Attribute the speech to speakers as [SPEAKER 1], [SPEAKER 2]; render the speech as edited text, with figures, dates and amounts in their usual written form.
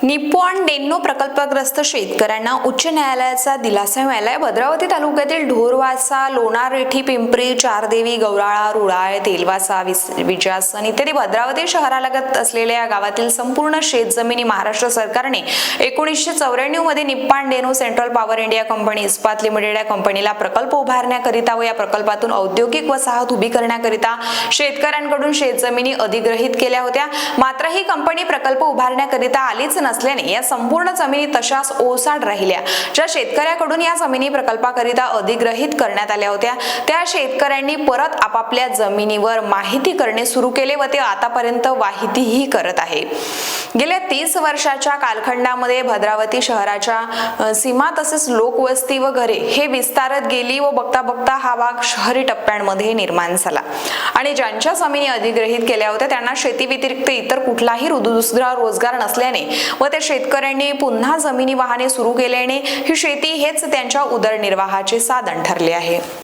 [SPEAKER 1] Nippon डेन्नो प्रकल्पग्रस्त शेतकऱ्यांना उच्च न्यायालयाचा दिलासा मिळालाय। भद्रावती तालुक्यातील ढोरवासा, लोणारेठी, पिंपरी, चारदेवी, गौराळा, रुळाय, तेलवासा, विजासन इत्यादी भद्रावती शहरालगत असलेल्या या गावातील संपूर्ण शेतजमिनी महाराष्ट्र सरकारने 1994 मध्ये Nippon Denro central power India company Ispat limited या कंपनीला प्रकल्प उभारण्याकरिता व या प्रकल्पातून औद्योगिक वसाहत उभी करण्याकरिता शेतकऱ्यांकडून शेतजमिनी अधिग्रहित केल्या होत्या। मात्र ही कंपनी प्रकल्प उभारण्याकरिता आलीच नसल्याने या संपूर्ण जमिनी तशाच ओसाड राहिल्या। ज्या शेतकऱ्याकडून या जमिनी प्रकल्पाकरिता अधिग्रहित करण्यात आल्या होत्या त्या शेतकऱ्यांनी परत आपापल्या जमिनीवर माहिती करणे सुरू केले व ते आतापर्यंत वाहितीही करत आहे। गेल्या 30 वर्षाच्या कालखंडामध्ये भद्रावती शहराच्या सीमा तसेच लोकवस्ती व घरे हे विस्तारत गेली व बघता बघता हा भाग शहरी टप्प्यांमध्ये निर्माण झाला आणि ज्यांच्या जमिनी अधिग्रहित केल्या होत्या त्यांना शेती व्यतिरिक्त इतर कुठलाही दुसरा रोजगार नसल्याने व त्या शेतकऱ्यांनी पुन्हा जमिनी वाहने सुरू केल्याने ही शेती हेच त्यांच्या उदरनिर्वाहाचे साधन ठरले आहे।